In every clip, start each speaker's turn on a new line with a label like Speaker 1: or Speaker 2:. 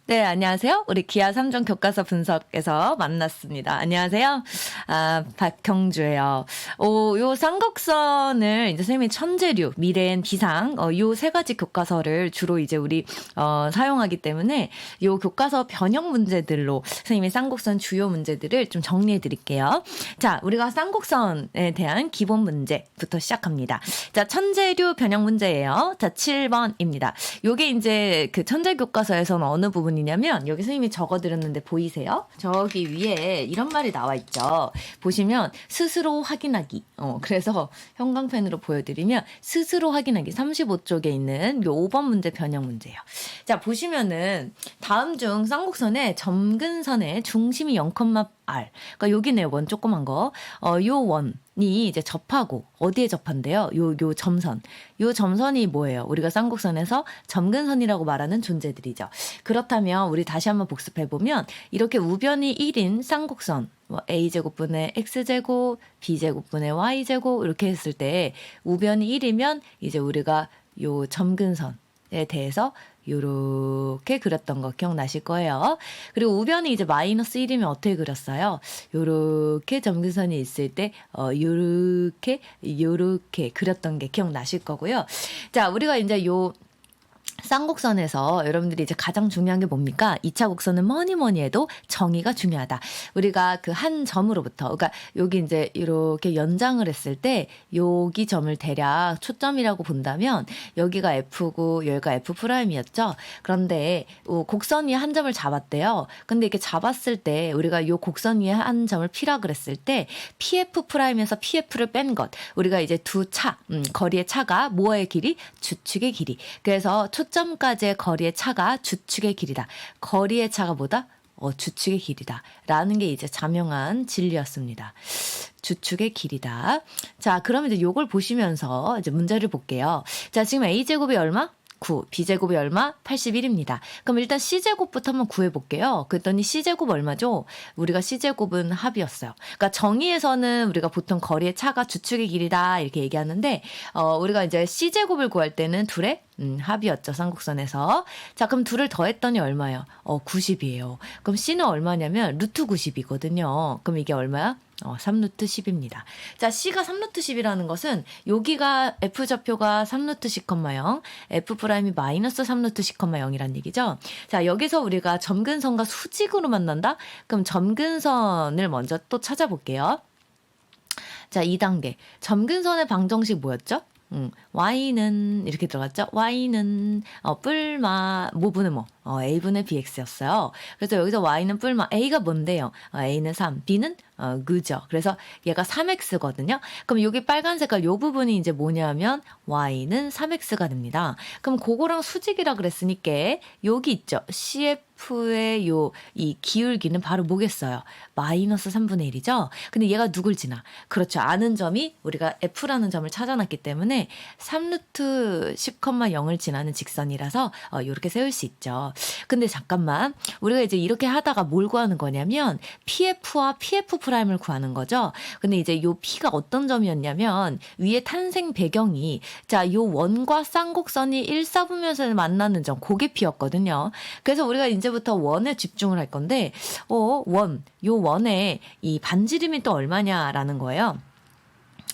Speaker 1: 네, 안녕하세요. 우리 기아 3종 교과서 분석에서 만났습니다. 안녕하세요. 박경주예요. 요 삼국선을 이제 선생님이 천재류, 미래엔 비상, 요 세 가지 교과서를 주로 이제 우리, 사용하기 때문에 요 교과서 변형 문제들로 선생님이 쌍곡선 주요 문제들을 좀 정리해 드릴게요. 자, 우리가 쌍곡선에 대한 기본 문제부터 시작합니다. 자, 천재류 변형 문제예요. 자, 7번입니다. 요게 이제 그 천재 교과서에서는 어느 부분이냐면 여기 선생님이 적어드렸는데 보이세요? 저기 위에 이런 말이 나와 있죠. 보시면 스스로 확인하기. 그래서 형광펜으로 보여드리면 스스로 확인하기 35쪽에 있는 요 5번 문제 변형 문제예요. 자, 보시면은 다음 중 쌍곡선의 점근선의 중심이 0,R. 그러니까 여기네요. 원 조그만 거. 요 원이 이제 접하고 어디에 접한대요? 요 점선. 요 점선이 뭐예요? 우리가 쌍곡선에서 점근선이라고 말하는 존재들이죠. 그렇다면 우리 다시 한번 복습해 보면 이렇게 우변이 1인 쌍곡선 a제곱분의 x제곱, b제곱분의 y제곱 이렇게 했을 때 우변이 1이면 이제 우리가 요 점근선에 대해서 요렇게 그렸던 거 기억나실 거예요. 그리고 우변이 이제 마이너스 1이면 어떻게 그렸어요? 요렇게 점근선이 있을 때 요렇게 그렸던 게 기억나실 거고요. 자, 우리가 이제 요 쌍곡선에서 여러분들이 이제 가장 중요한 게 뭡니까? 2차 곡선은 뭐니 해도 정의가 중요하다. 우리가 그 한 점으로부터, 그러니까 여기 이제 이렇게 연장을 했을 때 여기 점을 대략 초점이라고 본다면 여기가 F고 여기가 F'이었죠. 그런데 곡선 위에 한 점을 잡았대요. 근데 이렇게 잡았을 때 우리가 요 곡선 위에 한 점을 P라 그랬을 때 PF'에서 PF를 뺀 것. 우리가 이제 거리의 차가 뭐의 길이? 주축의 길이. 그래서 초점까지의 거리의 차가 주축의 길이다. 거리의 차가 뭐다? 주축의 길이다. 라는 게 이제 자명한 진리였습니다. 주축의 길이다. 자, 그러면 이제 요걸 보시면서 이제 문제를 볼게요. 자, 지금 A제곱이 얼마? 9, B제곱이 얼마? 81입니다. 그럼 일단 C제곱부터 한번 구해볼게요. 그랬더니 C제곱 얼마죠? 우리가 C제곱은 합이었어요. 그러니까 정의에서는 우리가 보통 거리의 차가 주축의 길이다 이렇게 얘기하는데 우리가 이제 C제곱을 구할 때는 둘의 합이었죠. 쌍곡선에서. 자, 그럼 둘을 더했더니 얼마예요? 90이에요. 그럼 C는 얼마냐면 루트 90이거든요. 그럼 이게 얼마야? 3루트 10입니다. 자, C가 3루트 10이라는 것은 여기가 F좌표가 3루트 10,0 F'이 마이너스 3루트 10,0이란 얘기죠. 자, 여기서 우리가 점근선과 수직으로 만난다? 그럼 점근선을 먼저 또 찾아볼게요. 자, 2단계. 점근선의 방정식 뭐였죠? y는 이렇게 들어갔죠? y는 뿔마 뭐분의 a분의 bx였어요. 그래서 여기서 y는 뿔마 a가 뭔데요? a는 3, b는 그죠. 그래서 얘가 3x거든요. 그럼 여기 빨간 색깔 요 부분이 이제 뭐냐면 y는 3x가 됩니다. 그럼 그거랑 수직이라 그랬으니까 여기 있죠. CF의 이 기울기는 바로 뭐겠어요? 마이너스 3분의 1이죠. 근데 얘가 누굴 지나? 그렇죠. 아는 점이 우리가 F라는 점을 찾아놨기 때문에 3루트 10,0을 지나는 직선이라서 이렇게 세울 수 있죠. 근데 잠깐만. 우리가 이제 이렇게 하다가 뭘 구하는 거냐면 PF와 PF'을 구하는 거죠. 근데 이제 요 P가 어떤 점이었냐면 위에 탄생 배경이 자, 요 원과 쌍곡선이 1사분면선을 만나는 점, 그게 P였거든요. 그래서 우리가 이제부터 원에 집중을 할 건데 요 원에 이 반지름이 또 얼마냐라는 거예요.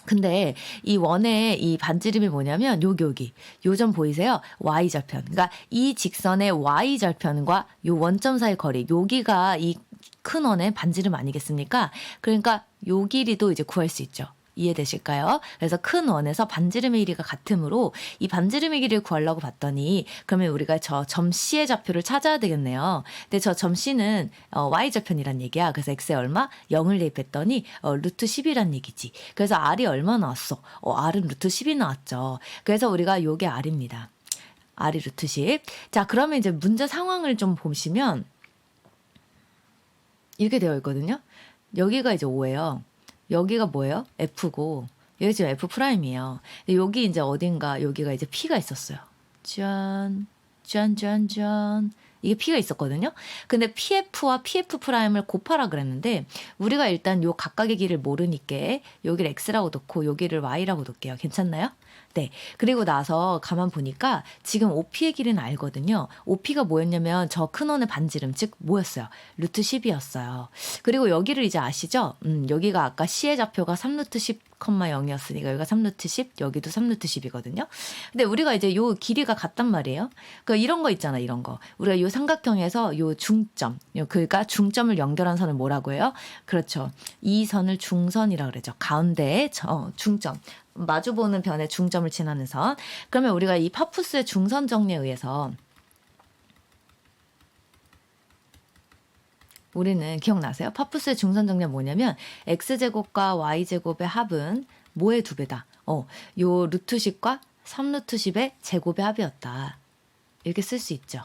Speaker 1: 근데 이 원의 이 반지름이 뭐냐면 여기 요 점 보이세요? y절편. 그러니까 이 직선의 y절편과 요 원점 사이 거리 여기가 이 큰 원의 반지름 아니겠습니까? 그러니까 요 길이도 이제 구할 수 있죠. 이해되실까요? 그래서 큰 원에서 반지름의 길이가 같으므로 이 반지름의 길이를 구하려고 봤더니 그러면 우리가 저 점 C의 좌표를 찾아야 되겠네요. 근데 저 점 C는 y절편이란 얘기야. 그래서 x에 얼마? 0을 대입했더니 루트 10이란 얘기지. 그래서 r이 얼마 나왔어? r은 루트 10이 나왔죠. 그래서 우리가 요게 r입니다. r이 루트 10. 자, 그러면 이제 문제 상황을 좀 보시면 이렇게 되어 있거든요. 여기가 이제 5예요. 여기가 뭐예요? F고 여기 지금 F'이에요. 근데 여기 이제 어딘가 여기가 이제 P가 있었어요. 짠. 이게 P가 있었거든요. 근데 PF와 PF 프라임을 곱하라 그랬는데 우리가 일단 요 각각의 길을 모르니까 여기를 X라고 놓고 여기를 Y라고 놓을게요. 괜찮나요? 네. 그리고 나서 가만 보니까 지금 OP의 길은 알거든요. OP가 뭐였냐면 저 큰 원의 반지름, 즉 뭐였어요? 루트 10이었어요. 그리고 여기를 이제 아시죠? 여기가 아까 C의 좌표가 3루트 10, 0이었으니까 여기가 3루트 10, 여기도 3루트 10이거든요. 근데 우리가 이제 요 길이가 같단 말이에요. 그러니까 이런 거 있잖아, 이런 거. 우리가 요 삼각형에서 요 중점, 그러니까 중점을 연결한 선을 뭐라고 해요? 그렇죠. 이 선을 중선이라고 그러죠. 가운데에 중점. 마주보는 변에 중점을 지나는 선. 그러면 우리가 이 파푸스의 중선 정리에 의해서 우리는 기억나세요? 파푸스의 중선 정리가 뭐냐면 x제곱과 y제곱의 합은 뭐의 두 배다? 요 루트 10과 3루트 10의 제곱의 합이었다. 이렇게 쓸 수 있죠.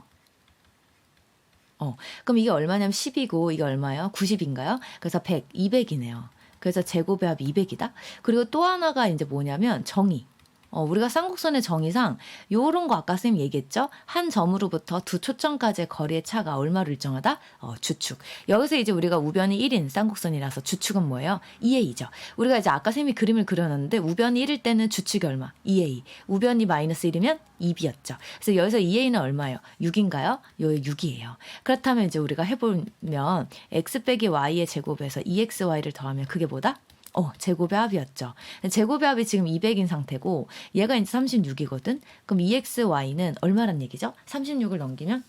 Speaker 1: 그럼 이게 얼마냐면 10이고 이게 얼마예요? 90인가요? 그래서 100, 200이네요. 그래서 제곱의 합이 200이다. 그리고 또 하나가 이제 뭐냐면 정의. 우리가 쌍곡선의 정의상 요런 거 아까 선생님 얘기했죠? 한 점으로부터 두 초점까지의 거리의 차가 얼마로 일정하다? 주축. 여기서 이제 우리가 우변이 1인 쌍곡선이라서 주축은 뭐예요? 2a죠. 우리가 이제 아까 선생님이 그림을 그려놨는데 우변이 1일 때는 주축이 얼마? 2a. 우변이 마이너스 1이면 2b였죠. 그래서 여기서 2a는 얼마예요? 6인가요? 여기 6이에요. 그렇다면 이제 우리가 해보면 x 빼기 y의 제곱에서 2xy를 더하면 그게 뭐다? 제곱의 합이었죠. 제곱의 합이 지금 200인 상태고 얘가 이제 36이거든. 그럼 2xy는 얼마란 얘기죠? 36을 넘기면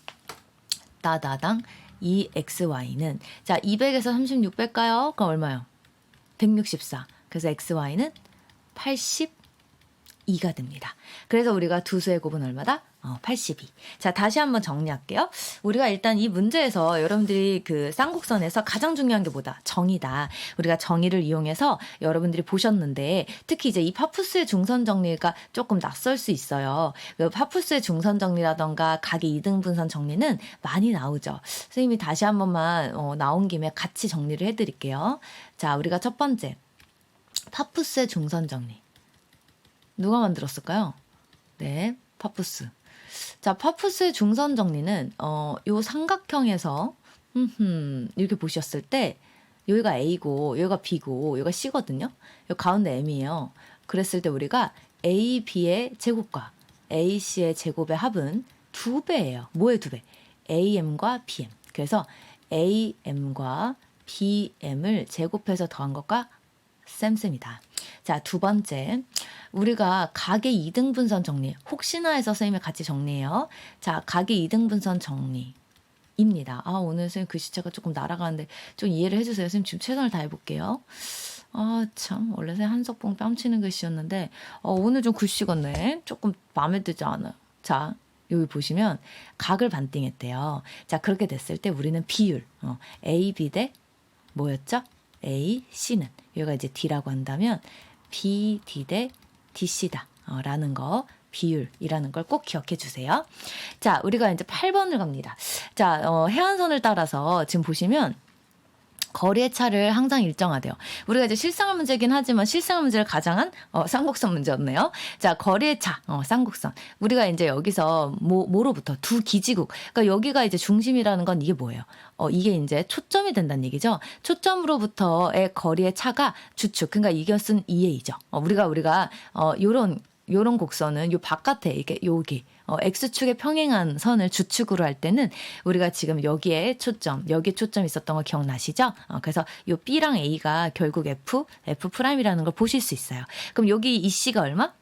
Speaker 1: 따다당 2xy는 자 200에서 36 뺄까요? 그럼 얼마요? 164. 그래서 xy는 82가 됩니다. 그래서 우리가 두 수의 곱은 얼마다? 82. 자, 다시 한번 정리할게요. 우리가 일단 이 문제에서 여러분들이 그 쌍곡선에서 가장 중요한 게 뭐다? 정의다. 우리가 정의를 이용해서 여러분들이 보셨는데 특히 이제 이 파푸스의 중선 정리가 조금 낯설 수 있어요. 그 파푸스의 중선 정리라던가 각의 이등분선 정리는 많이 나오죠. 선생님이 다시 한 번만 나온 김에 같이 정리를 해드릴게요. 자, 우리가 첫 번째 파푸스의 중선 정리. 누가 만들었을까요? 네, 파푸스. 자, 파푸스의 중선 정리는 요 삼각형에서 이렇게 보셨을 때 여기가 A고 여기가 B고 여기가 C거든요. 요 가운데 M이에요. 그랬을 때 우리가 A, B의 제곱과 A, C의 제곱의 합은 2배예요. 뭐의 2배? AM과 BM. 그래서 AM과 BM을 제곱해서 더한 것과 쌤쌤이다. 자, 두 번째. 우리가 각의 이등분선 정리. 혹시나 해서 선생님이 같이 정리해요. 자, 각의 이등분선 정리입니다. 오늘 선생님 글씨체가 조금 날아가는데 좀 이해를 해주세요. 선생님 지금 최선을 다해볼게요. 참. 원래 선생님 한석봉 뺨치는 글씨였는데 오늘 좀 글씨가 조금 마음에 들지 않아요. 자, 여기 보시면 각을 반띵했대요. 자, 그렇게 됐을 때 우리는 비율. A, B 대 뭐였죠? A, C는 여기가 이제 D라고 한다면 B, D 대 DC다 라는 거 비율이라는 걸 꼭 기억해 주세요. 자, 우리가 이제 8번을 갑니다. 자, 해안선을 따라서 지금 보시면 거리의 차를 항상 일정하대요. 우리가 이제 실생활 문제긴 하지만 실생활 문제를 가장한 쌍곡선 문제였네요. 자, 거리의 차, 쌍곡선. 우리가 이제 여기서 뭐로부터 두 기지국. 그러니까 여기가 이제 중심이라는 건 이게 뭐예요? 이게 이제 초점이 된다는 얘기죠. 초점으로부터의 거리의 차가 주축. 그러니까 이것은 2a죠. 우리가 요런 곡선은 요 바깥에 이게 여기 X축에 평행한 선을 주축으로 할 때는 우리가 지금 여기에 초점 있었던 거 기억나시죠? 그래서 요 B랑 A가 결국 F'이라는 걸 보실 수 있어요. 그럼 여기 이 C가 얼마?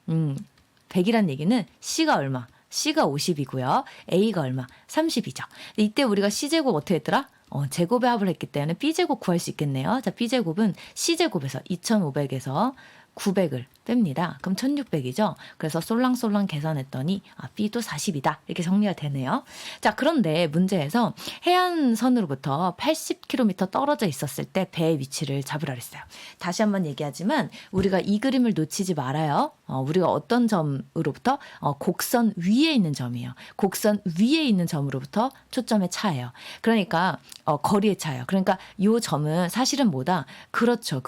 Speaker 1: 100이란 얘기는 C가 얼마? C가 50이고요. A가 얼마? 30이죠. 이때 우리가 C제곱 어떻게 했더라? 제곱의 합을 했기 때문에 B제곱 구할 수 있겠네요. 자, B제곱은 C제곱에서 2500에서 900을 뺍니다. 그럼 1600이죠. 그래서 솔랑솔랑 계산했더니 B도 40이다. 이렇게 정리가 되네요. 자, 그런데 문제에서 해안선으로부터 80km 떨어져 있었을 때 배의 위치를 잡으라 그랬어요. 다시 한번 얘기하지만 우리가 이 그림을 놓치지 말아요. 우리가 어떤 점으로부터 곡선 위에 있는 점이에요. 곡선 위에 있는 점으로부터 초점의 차예요. 그러니까 거리의 차예요. 그러니까 이 점은 사실은 뭐다? 그렇죠.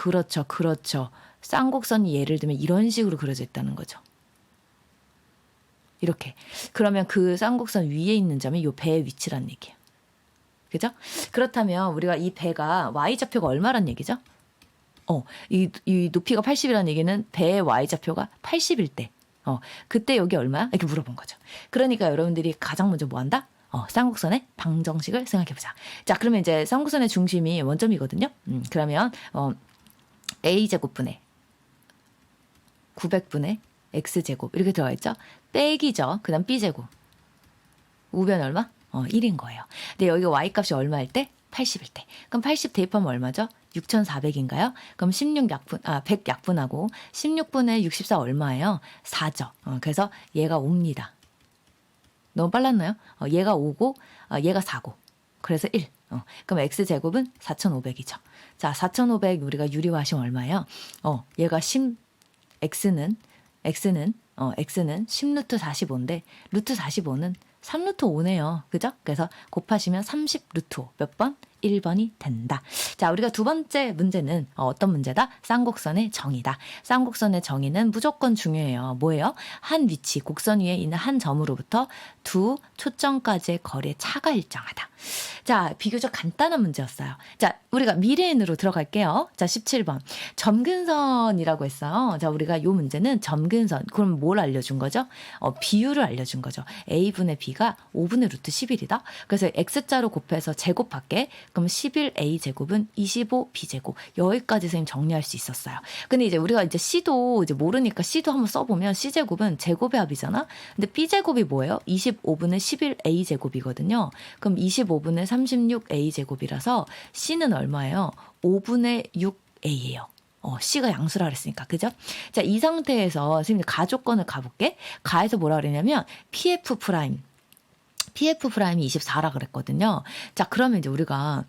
Speaker 1: 쌍곡선이 예를 들면 이런 식으로 그려져 있다는 거죠. 이렇게. 그러면 그 쌍곡선 위에 있는 점이 요 배의 위치란 얘기예요. 그죠? 그렇다면 우리가 이 배가 y좌표가 얼마란 얘기죠? 이 높이가 80이라는 얘기는 배의 y좌표가 80일 때. 그때 여기 얼마야? 이렇게 물어본 거죠. 그러니까 여러분들이 가장 먼저 뭐 한다? 쌍곡선의 방정식을 생각해보자. 자, 그러면 이제 쌍곡선의 중심이 원점이거든요. 그러면 a제곱분의 900분의 x제곱 이렇게 들어가 있죠. 빼기죠. 그 다음 b제곱. 우변 얼마? 1인 거예요. 근데 여기 y값이 얼마일 때? 80일 때. 그럼 80 대입하면 얼마죠? 6,400인가요? 그럼 100 약분하고 16분의 64 얼마예요? 4죠. 그래서 얘가 옵니다. 너무 빨랐나요? 얘가 5고 얘가 4고 그래서 1. 그럼 x제곱은 4,500이죠. 자, 4,500 우리가 유리화하시면 얼마예요? 얘가 x는 10루트 45인데 루트 45는 3루트 5네요. 그죠? 그래서 곱하시면 30루트 5. 몇 번? 1번이 된다. 자, 우리가 두 번째 문제는 어떤 문제다? 쌍곡선의 정의다. 쌍곡선의 정의는 무조건 중요해요. 뭐예요? 한 위치, 곡선 위에 있는 한 점으로부터 두 초점까지의 거리의 차가 일정하다. 자, 비교적 간단한 문제였어요. 자, 우리가 미래인으로 들어갈게요. 자, 17번. 점근선이라고 했어요. 자, 우리가 요 문제는 점근선. 그럼 뭘 알려준 거죠? 비율을 알려준 거죠. a분의 b가 5분의 루트 11이다. 그래서 x자로 곱해서 제곱할게. 그럼 11a제곱은 25b제곱. 여기까지 선생님 정리할 수 있었어요. 근데 이제 우리가 이제 c도 이제 모르니까 c도 한번 써보면 c제곱은 제곱의 합이잖아. 근데 b제곱이 뭐예요? 25분의 11a제곱이거든요. 그럼 25분의 36a제곱이라서 c는 얼마예요? 5분의 6a예요. C가 양수라 그랬으니까. 그죠? 자, 이 상태에서 선생님 가조건을 가볼게. 가에서 뭐라 그랬냐면 PF 프라임이 24라 그랬거든요. 자, 그러면 이제 우리가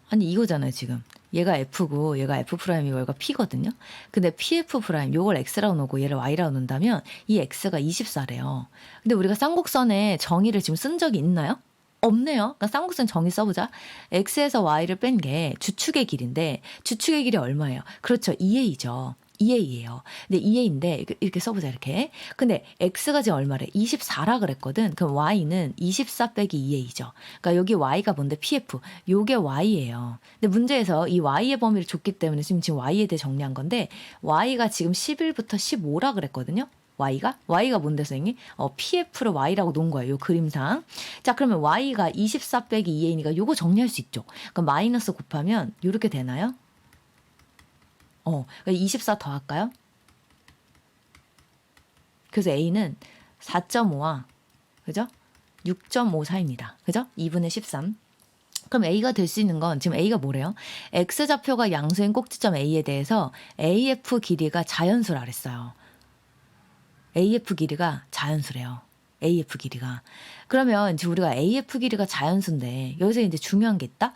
Speaker 1: 아니 이거잖아요, 지금. 얘가 F고 얘가 F 프라임이고 얘가 P거든요. 근데 PF 프라임 요걸 X라고 놓고 얘를 Y라고 놓는다면 이 X가 24래요. 근데 우리가 쌍곡선의 정의를 지금 쓴 적이 있나요? 없네요. 그러니까 쌍곡선 정의 써보자. X에서 Y를 뺀 게 주축의 길인데 주축의 길이 얼마예요? 그렇죠. 2A죠. 2A예요. 근데 2A인데 이렇게 써보자 이렇게. 근데 X가 지금 얼마래? 24라 그랬거든. 그럼 Y는 24 빼기 2A죠. 그러니까 여기 Y가 뭔데? PF. 요게 Y예요. 근데 문제에서 이 Y의 범위를 줬기 때문에 지금 Y에 대해 정리한 건데 Y가 지금 11부터 15라 그랬거든요. Y가 뭔데 선생님? PF를 Y라고 놓은 거예요. 요 그림상. 자, 그러면 Y가 24 빼기 2A니까 요거 정리할 수 있죠. 그럼 마이너스 곱하면 요렇게 되나요? 24 더할까요? 그래서 A는 4.5와 그죠? 6.54입니다. 그죠? 2분의 13. 그럼 A가 될 수 있는 건 지금 A가 뭐래요? X좌표가 양수인 꼭지점 A에 대해서 AF 길이가 자연수라 그랬어요. AF 길이가 자연수래요. AF 길이가. 그러면 이제 우리가 AF 길이가 자연수인데 여기서 이제 중요한 게 있다.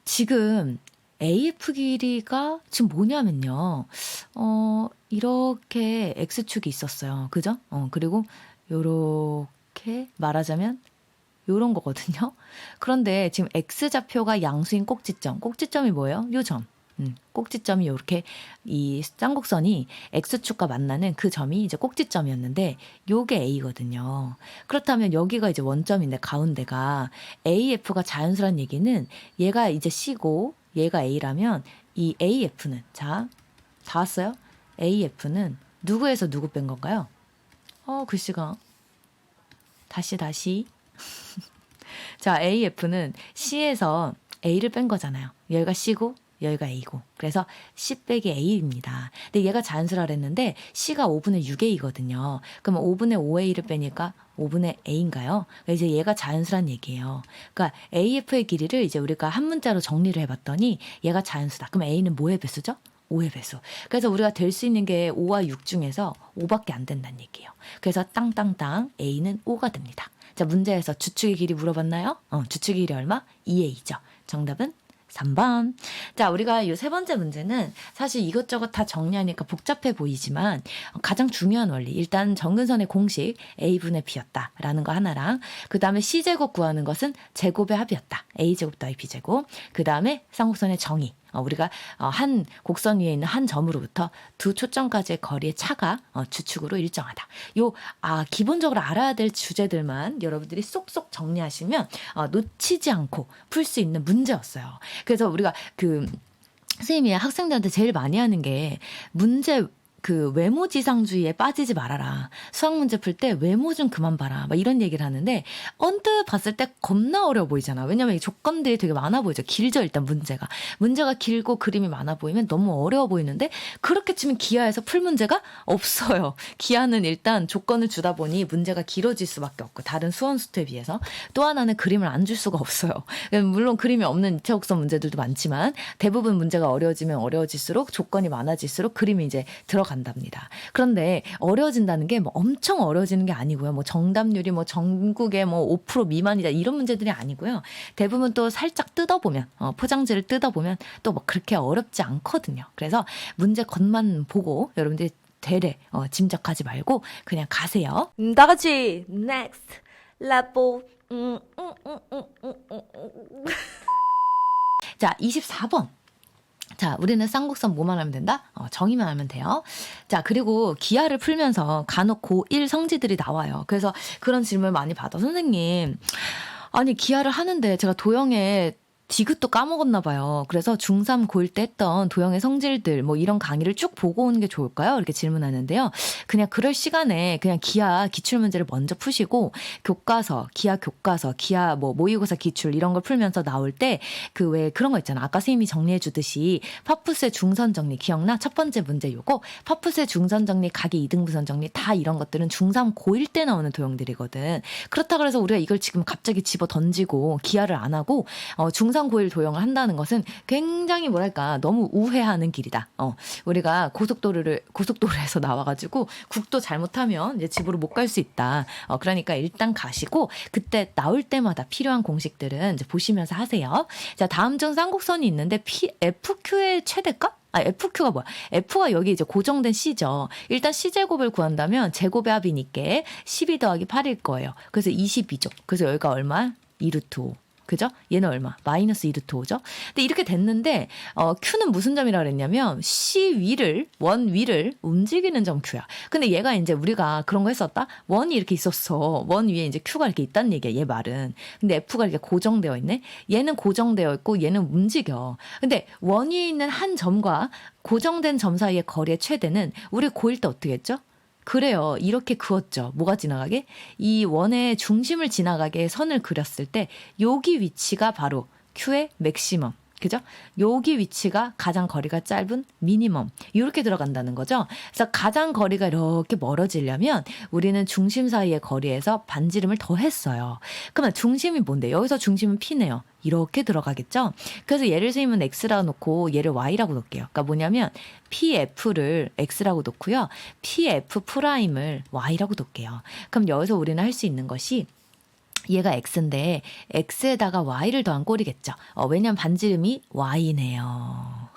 Speaker 1: 지금 AF 길이가 지금 뭐냐면요. 이렇게 X축이 있었어요. 그죠? 그리고 요렇게 말하자면 요런 거거든요. 그런데 지금 X좌표가 양수인 꼭지점이 뭐예요? 요 점. 꼭지점이 이렇게 이 쌍곡선이 X축과 만나는 그 점이 이제 꼭지점이었는데 요게 A거든요. 그렇다면 여기가 이제 원점인데 가운데가 AF가 자연수란 얘기는 얘가 이제 C고 얘가 A라면 이 AF는 자, 다 왔어요? AF는 누구에서 누구 뺀 건가요? 글씨가 다시 자, AF는 C에서 A를 뺀 거잖아요. 여기가 C고 여기가 A고. 그래서 C 빼기 A입니다. 근데 얘가 자연수라 그랬는데 C가 5분의 6A거든요. 그러면 5분의 5A를 빼니까 5분의 A인가요? 이제 얘가 자연수란 얘기예요. 그러니까 AF의 길이를 이제 우리가 한 문자로 정리를 해봤더니 얘가 자연수다. 그럼 A는 뭐의 배수죠? 5의 배수. 그래서 우리가 될 수 있는 게 5와 6 중에서 5밖에 안 된다는 얘기예요. 그래서 땅땅땅 A는 5가 됩니다. 자, 문제에서 주축의 길이 물어봤나요? 주축의 길이 얼마? 2A죠. 정답은 3번. 자, 우리가 이 세 번째 문제는 사실 이것저것 다 정리하니까 복잡해 보이지만 가장 중요한 원리. 일단 정근선의 공식 A분의 B였다라는 거 하나랑 그 다음에 C제곱 구하는 것은 제곱의 합이었다. A제곱 더하기 B제곱. 그 다음에 쌍곡선의 정의. 우리가 한 곡선 위에 있는 한 점으로부터 두 초점까지의 거리의 차가 주축으로 일정하다. 기본적으로 알아야 될 주제들만 여러분들이 쏙쏙 정리하시면 놓치지 않고 풀 수 있는 문제였어요. 그래서 우리가 선생님이 학생들한테 제일 많이 하는 게 문제 외모지상주의에 빠지지 말아라. 수학 문제 풀 때 외모 좀 그만 봐라. 막 이런 얘기를 하는데 언뜻 봤을 때 겁나 어려워 보이잖아. 왜냐면 이 조건들이 되게 많아 보이죠. 길죠, 일단 문제가 길고 그림이 많아 보이면 너무 어려워 보이는데 그렇게 치면 기하에서 풀 문제가 없어요. 기하는 일단 조건을 주다 보니 문제가 길어질 수밖에 없고 다른 수원수투에 비해서 또 하나는 그림을 안 줄 수가 없어요. 물론 그림이 없는 2차 곡선 문제들도 많지만 대부분 문제가 어려워지면 어려워질수록 조건이 많아질수록 그림이 이제 들어간답니다. 그런데 어려워진다는 게 뭐 엄청 어려워지는 게 아니고요. 뭐 정답률이 뭐 전국에 뭐 5% 미만이다 이런 문제들이 아니고요. 대부분 또 살짝 뜯어보면 포장지를 뜯어보면 또 뭐 그렇게 어렵지 않거든요. 그래서 문제 겉만 보고 여러분들이 되레 짐작하지 말고 그냥 가세요.
Speaker 2: 다 같이 next level.
Speaker 1: 자, 24번. 자, 우리는 쌍곡선 뭐만 하면 된다? 정의만 하면 돼요. 자, 그리고 기하를 풀면서 간혹 고1 성지들이 나와요. 그래서 그런 질문을 많이 받아. 선생님, 아니 기하를 하는데 제가 도형에 디귿도 까먹었나 봐요. 그래서 중3 고1 때 했던 도형의 성질들 뭐 이런 강의를 쭉 보고 오는 게 좋을까요? 이렇게 질문하는데요. 그냥 그럴 시간에 그냥 기하 기출문제를 먼저 푸시고 교과서, 기하 뭐 모의고사 기출 이런 걸 풀면서 나올 때 왜 그런 거 있잖아. 아까 선생님이 정리해 주듯이 파푸스의 중선 정리 기억나? 첫 번째 문제 요거 파푸스의 중선 정리, 각의 이등분선 정리 다 이런 것들은 중3 고1 때 나오는 도형들이거든. 그렇다 그래서 우리가 이걸 지금 갑자기 집어 던지고 기하를 안 하고 중3 고1 도형을 한다는 것은 굉장히 뭐랄까 너무 우회하는 길이다. 우리가 고속도로에서 나와가지고 국도 잘못하면 이제 집으로 못 갈 수 있다. 그러니까 일단 가시고 그때 나올 때마다 필요한 공식들은 이제 보시면서 하세요. 자, 다음 중 쌍곡선이 있는데 FQ의 최대값? FQ가 뭐야? F가 여기 이제 고정된 C죠. 일단 C제곱을 구한다면 제곱의 합이니까 12 더하기 8일 거예요. 그래서 22죠. 그래서 여기가 얼마? 2루트 5. 그죠? 얘는 얼마? 마이너스 2루트 5죠? 근데 이렇게 됐는데 Q는 무슨 점이라 그랬냐면 원 위를 움직이는 점 Q야. 근데 얘가 이제 우리가 그런 거 했었다? 원이 이렇게 있었어. 원 위에 이제 Q가 이렇게 있다는 얘기야. 얘 말은. 근데 F가 이렇게 고정되어 있네. 얘는 고정되어 있고 얘는 움직여. 근데 원 위에 있는 한 점과 고정된 점 사이의 거리의 최대는 우리 고1 때 어떻게 했죠? 그래요. 이렇게 그었죠. 뭐가 지나가게? 이 원의 중심을 지나가게 선을 그렸을 때 여기 위치가 바로 Q의 맥시멈. 그죠? 여기 위치가 가장 거리가 짧은 미니멈. 이렇게 들어간다는 거죠. 그래서 가장 거리가 이렇게 멀어지려면 우리는 중심 사이의 거리에서 반지름을 더 했어요. 그러면 중심이 뭔데? 여기서 중심은 P네요. 이렇게 들어가겠죠? 그래서 얘를 선생님은 X라고 놓고 얘를 Y라고 놓을게요. 그러니까 뭐냐면 PF를 X라고 놓고요. PF'을 Y라고 놓을게요. 그럼 여기서 우리는 할 수 있는 것이 얘가 X인데 X에다가 Y를 더한 꼴이겠죠. 왜냐면 반지름이 Y네요.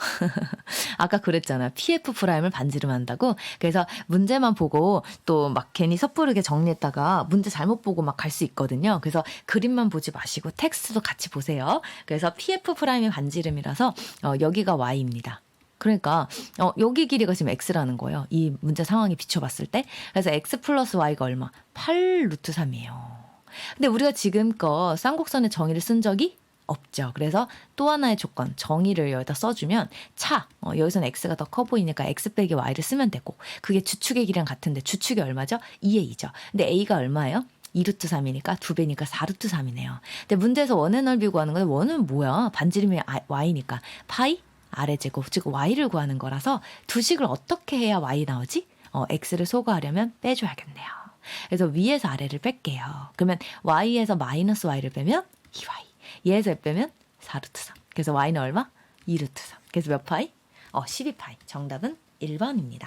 Speaker 1: 아까 그랬잖아. PF'을 반지름한다고. 그래서 문제만 보고 또 막 괜히 섣부르게 정리했다가 문제 잘못 보고 막 갈 수 있거든요. 그래서 그림만 보지 마시고 텍스트도 같이 보세요. 그래서 PF'이 반지름이라서 여기가 Y입니다. 그러니까 여기 길이가 지금 X라는 거예요. 이 문제 상황에 비춰봤을 때. 그래서 X 플러스 Y가 얼마? 8루트 3이에요. 근데 우리가 지금껏 쌍곡선의 정의를 쓴 적이 없죠. 그래서 또 하나의 조건, 정의를 여기다 써주면 여기서는 X가 더 커 보이니까 X 빼기 Y를 쓰면 되고 그게 주축의 길이랑 같은데 주축이 얼마죠? 2의 2죠. 근데 A가 얼마예요? 2루트 3이니까 2배니까 4루트 3이네요. 근데 문제에서 원의 넓이 구하는 건데 원은 뭐야? 반지름이 Y니까 파이 아래 제곱, 즉 Y를 구하는 거라서 두 식을 어떻게 해야 Y 나오지? X를 소거하려면 빼줘야겠네요. 그래서 위에서 아래를 뺄게요. 그러면 Y에서 마이너스 Y를 빼면 2Y. 얘에서 빼면 4루트 3. 그래서 Y는 얼마? 2루트 3. 그래서 몇 파이? 12파이. 정답은 1번입니다.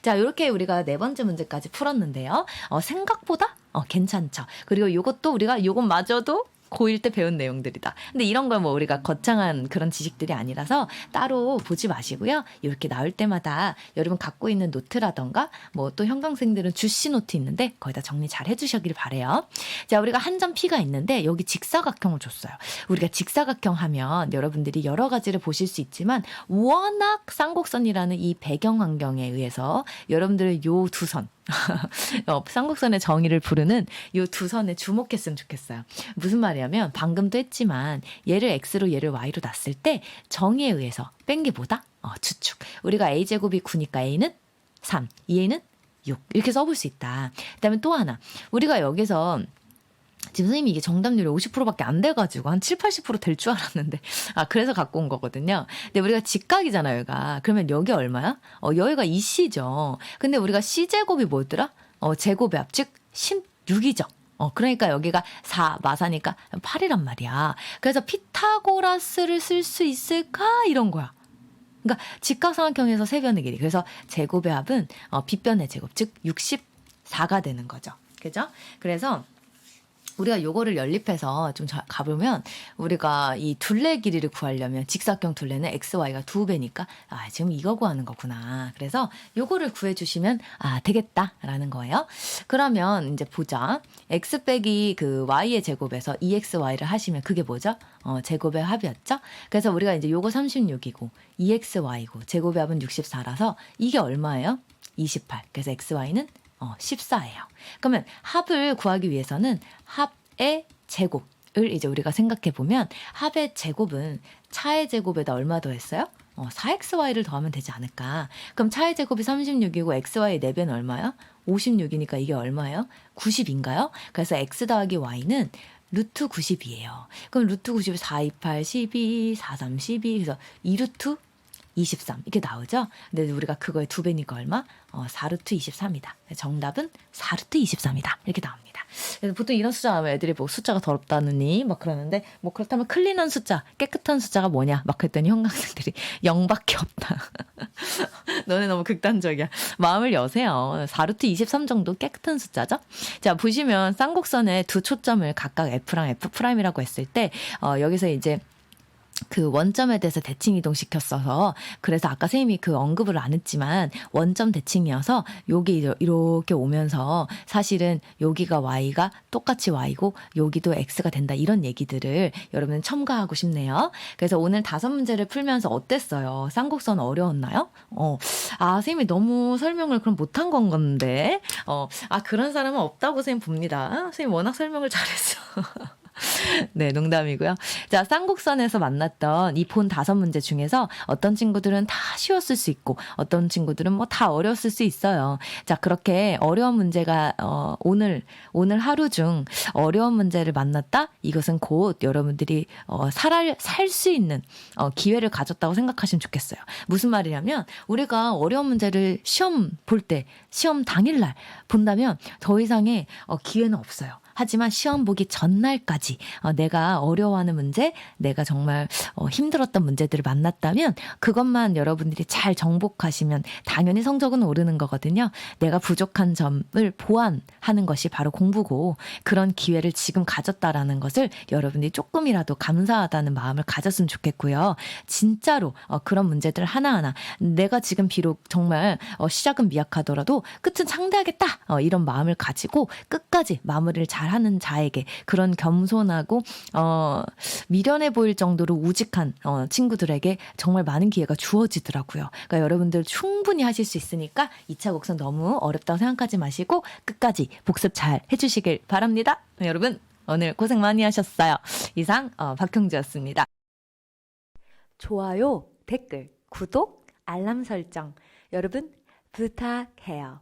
Speaker 1: 자, 이렇게 우리가 네 번째 문제까지 풀었는데요. 생각보다 괜찮죠. 그리고 이것도 우리가 이것마저도 고1 때 배운 내용들이다. 근데 이런 걸 뭐 우리가 거창한 그런 지식들이 아니라서 따로 보지 마시고요. 이렇게 나올 때마다 여러분 갖고 있는 노트라던가 뭐 또 형광생들은 주시 노트 있는데 거기다 정리 잘 해주시길 바래요. 자, 우리가 한 점 P가 있는데 여기 직사각형을 줬어요. 우리가 직사각형 하면 여러분들이 여러 가지를 보실 수 있지만 워낙 쌍곡선이라는 이 배경 환경에 의해서 여러분들은 요 두 선, 쌍곡선의 정의를 부르는 요 두 선에 주목했으면 좋겠어요. 무슨 말이냐면 방금도 했지만 얘를 x로 얘를 y로 놨을 때 정의에 의해서 뺀 게 뭐다? 추측. 우리가 a제곱이 9니까 a는 3, 2a는 6 이렇게 써볼 수 있다. 그다음에 또 하나, 우리가 여기서 지금 선생님이 이게 정답률이 50%밖에 안 돼가지고 한 7, 80% 될 줄 알았는데 그래서 갖고 온 거거든요. 근데 우리가 직각이잖아요, 여기가. 그러면 여기 얼마야? 여기가 2c죠. 근데 우리가 c제곱이 뭐였더라? 제곱의 합, 즉 16이죠. 그러니까 여기가 4, 마사니까 8이란 말이야. 그래서 피타고라스를 쓸 수 있을까? 이런 거야. 그러니까 직각삼각형에서 세 변의 길이. 그래서 제곱의 합은 빗변의 제곱, 즉 64가 되는 거죠. 그죠? 그래서 우리가 요거를 연립해서 좀 가보면 우리가 이 둘레 길이를 구하려면 직사각형 둘레는 xy가 2배니까 지금 이거 구하는 거구나. 그래서 요거를 구해주시면 되겠다라는 거예요. 그러면 이제 보자. x 빼기 그 y의 제곱에서 2xy를 하시면 그게 뭐죠? 제곱의 합이었죠? 그래서 우리가 이제 요거 36이고 2xy고 제곱의 합은 64라서 이게 얼마예요? 28. 그래서 xy는 14예요. 그러면 합을 구하기 위해서는 합의 제곱을 이제 우리가 생각해 보면 합의 제곱은 차의 제곱에다 얼마 더했어요? 4xy를 더하면 되지 않을까? 그럼 차의 제곱이 36이고 xy의 4배는 얼마야? 56이니까 이게 얼마예요? 90인가요? 그래서 x 더하기 y는 루트 90이에요. 그럼 루트 90이 4, 2, 8, 12, 4, 3, 12 그래서 2루트 23 이렇게 나오죠. 근데 우리가 그거의 2배니까 얼마? 4루트 23이다. 정답은 4루트 23이다. 이렇게 나옵니다. 그래서 보통 이런 숫자 나오면 애들이 뭐 숫자가 더럽다느니 막 그러는데 뭐 그렇다면 클린한 숫자, 깨끗한 숫자가 뭐냐? 막 했더니 형광생들이 0밖에 없다. 너네 너무 극단적이야. 마음을 여세요. 4루트 23 정도 깨끗한 숫자죠. 자, 보시면 쌍곡선의 두 초점을 각각 F랑 F'이라고 했을 때 여기서 이제 그 원점에 대해서 대칭 이동시켰어서 그래서 아까 선생님이 그 언급을 안 했지만 원점 대칭이어서 여기 이렇게 오면서 사실은 여기가 y가 똑같이 y고 여기도 x가 된다 이런 얘기들을 여러분 첨가하고 싶네요. 그래서 오늘 5문제를 풀면서 어땠어요? 쌍곡선 어려웠나요? 선생님이 너무 설명을 그럼 못한 건 건데 그런 사람은 없다고 선생님 봅니다. 선생님 워낙 설명을 잘했어. 네, 농담이고요. 자, 쌍곡선에서 만났던 이 본 5문제 중에서 어떤 친구들은 다 쉬웠을 수 있고 어떤 친구들은 뭐 다 어려웠을 수 있어요. 자, 그렇게 어려운 문제가 오늘 하루 중 어려운 문제를 만났다? 이것은 곧 여러분들이 살 수 있는 기회를 가졌다고 생각하시면 좋겠어요. 무슨 말이냐면 우리가 어려운 문제를 시험 볼 때 시험 당일날 본다면 더 이상의 기회는 없어요. 하지만 시험 보기 전날까지 내가 어려워하는 문제, 내가 정말 힘들었던 문제들을 만났다면 그것만 여러분들이 잘 정복하시면 당연히 성적은 오르는 거거든요. 내가 부족한 점을 보완하는 것이 바로 공부고 그런 기회를 지금 가졌다라는 것을 여러분들이 조금이라도 감사하다는 마음을 가졌으면 좋겠고요. 진짜로 그런 문제들 하나하나 내가 지금 비록 정말 시작은 미약하더라도 끝은 창대하겠다 이런 마음을 가지고 끝까지 마무리를 잘 하는 자에게 그런 겸손하고 미련해 보일 정도로 우직한 친구들에게 정말 많은 기회가 주어지더라고요. 그러니까 여러분들 충분히 하실 수 있으니까 2차 곡선 너무 어렵다고 생각하지 마시고 끝까지 복습 잘 해주시길 바랍니다. 여러분 오늘 고생 많이 하셨어요. 이상 박형주였습니다.
Speaker 2: 좋아요, 댓글, 구독, 알람 설정 여러분 부탁해요.